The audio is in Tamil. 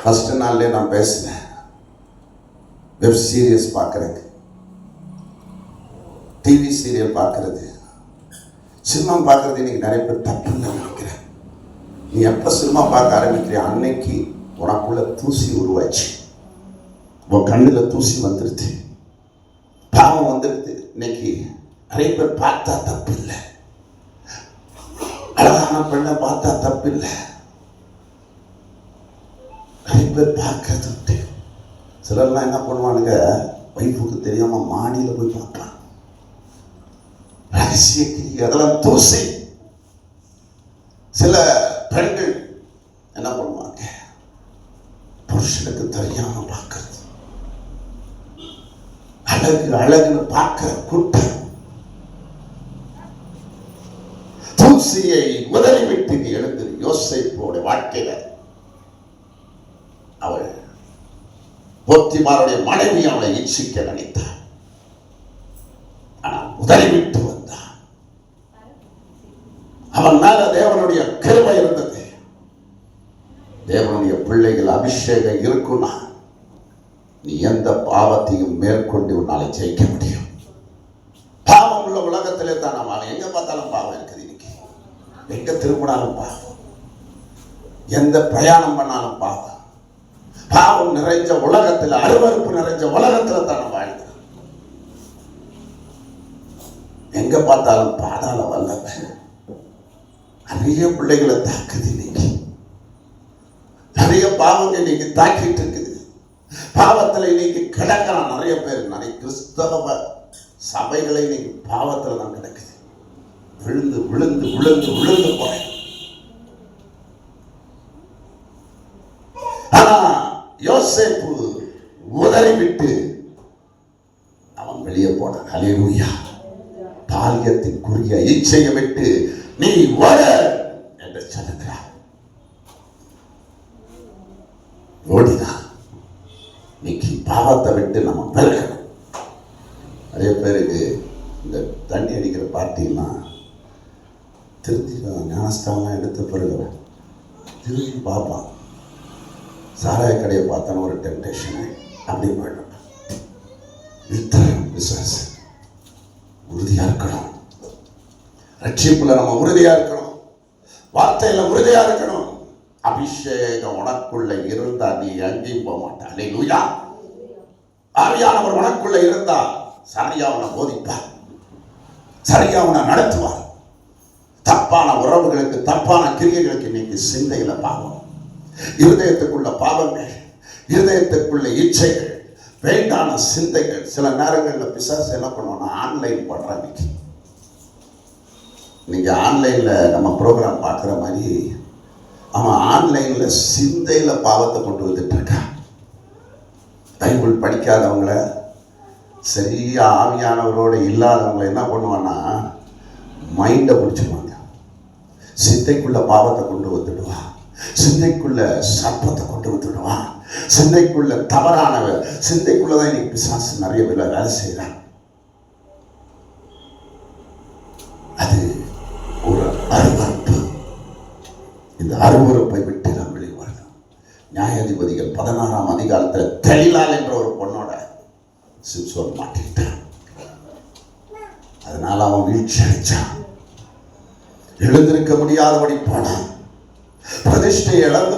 ஃபர்ஸ்ட் நாள்லேயே நான் பேசினேன். வெப் சீரியஸ் பார்க்கறது, டிவி சீரியல் பார்க்கறது, சினிமா பார்க்கறது இன்னைக்கு நிறைய பேர் தப்புன்னு நான் நினைக்கிறேன். நீ எப்போ சினிமா பார்க்க ஆரம்பிக்கிறியா அன்னைக்கு உனக்குள்ள தூசி உருவாச்சு, உன் கண்ணில் தூசி வந்துடுது, பாவம் வந்துடுது. இன்னைக்கு நிறைய பேர் பார்த்தா தப்பு இல்லை, அழகான பெண்ணை பார்த்தா தப்பு இல்லை, நிறைய பேர் பார்க்கறது. சிலர்லாம் என்ன பண்ணுவானுங்க, வைஃபுக்கு தெரியாம மாடியில் போய் பார்ப்பான். ரகசிய கிரி, அதெல்லாம் தூசி. சில பெண்கள் என்ன பண்ணுவாங்க, புருஷனுக்கு தெரியாம பார்க்கறது, அழகு அழகுன்னு பார்க்கிற கூட்டம். தூசியை முதலிவிட்டு எழுந்து யோசேப்போட வாழ்க்கையில அவள் போத்திபாருடைய மனைவி அவளை இச்சிக்க நினைத்தார். ஆனால் உதறிவிட்டு வந்தான். அவன் மேல தேவனுடைய கிருபை இருந்தது. தேவனுடைய பிள்ளைகள் அபிஷேகம் இருக்குன்னா நீ எந்த பாவத்தையும் மேற்கொண்டு உன்னால ஜெயிக்க முடியும். பாவம் உள்ள உலகத்திலே தான் நம்ம எங்க பார்த்தாலும் பாவம் இருக்குது. இன்னைக்கு எங்க திரும்பினாலும் பாவம், எந்த பிரயாணம் பண்ணாலும் பாவம். பாவம் நிறைஞ்ச உலகத்தில், அருவருப்பு நிறைஞ்ச உலகத்தில் தான் வாழ்ந்து எங்க பார்த்தாலும் பாதாள வல்லமை நிறைய பிள்ளைகளை தாக்குது. இன்னைக்கு நிறைய பாவங்கள் இன்னைக்கு தாக்கிட்டு இருக்குது. பாவத்தில் இன்னைக்கு கிடக்கிறான் நிறைய பேர். நிறைய கிறிஸ்தவ சபைகளை இன்னைக்கு பாவத்தில் தான் கிடக்குது. விழுந்து விழுந்து விழுந்து விழுந்து போறேன். ஆனா யோசேப்பு உதறிவிட்டு அவன் வெளியே போனான். ஹல்லேலூயா. பால்யத்திற்குரிய இச்சையை விட்டு நீ வர என்று சொல்லுகிறார். ஓடிதான். இன்னைக்கு பாவத்தை விட்டு நம்ம பெருக்கணும். நிறைய பேருக்கு இந்த தண்ணி அடிக்கிற பார்ட்டிலாம் திருச்சி ஞானஸ்தானம் எடுத்த பிறகு திரும்பி பார்ப்பான். சாராய கடையை பார்த்தான ஒரு டெம்டேஷனை அப்படி போயிடும். விசுவாசம் உறுதியா இருக்கணும். ரட்சிப்புல நம்ம உறுதியா இருக்கணும். வார்த்தையில உறுதியா இருக்கணும். அபிஷேகம் உனக்குள்ள இருந்தா நீ எங்கேயும் போக மாட்டா. அல்லேலூயா. ஆவியானவர் உனக்குள்ள இருந்தா சரியா உன்னை போதிப்பார், சரியா உன்னை நடத்துவார். தப்பான உறவுகளுக்கு, தப்பான கிரியைகளுக்கு இன்னைக்கு சிந்தையில பாவம், இருதயத்துக்குள்ள பாவங்கள், இருதயத்துக்குள்ள இச்சைகள், வேண்டான சிந்தைகள். சில நேரங்களில் பிசாசு என்ன பண்ணுவோம்னா ஆன்லைன் பண்றாங்க. நீங்க ஆன்லைன்ல நம்ம ப்ரோக்ராம் பார்க்குற மாதிரி அவன் ஆன்லைன்ல சிந்தையில பாவத்தை கொண்டு வந்துட்டு இருக்கான். பைபிள் படிக்காதவங்கள, சரியா ஆவியானவரோட இல்லாதவங்களை என்ன பண்ணுவான்னா மைண்டை பிடிச்சிடுவாங்க. சிந்தைக்குள்ள பாவத்தை கொண்டு வந்துடுவான், சிந்தைக்குள்ள சர்ப்பத்தை கொண்டு வந்துடுவான், சிந்தைக்குள்ள தவறானவர். சிந்தைக்குள்ளதான் இன்னைக்கு பிசாசு நிறைய பேர் வேலை செய்யறான். அது ஒரு அருவருப்பு. இந்த அருவருப்பை விட்டு நாம் வெளியே வரணும். நியாயாதிபதிகள் 16ஆம் அதிகாரத்தில் தெளிலால் என்ற ஒரு பொண்ணோட சிம்சோன் மாட்டிட்டான். அதனால அவன் வீழ்ச்சி அடைச்சான். எழுந்திருக்க முடியாதபடி போனான். பிரதிஷ்டை இழந்து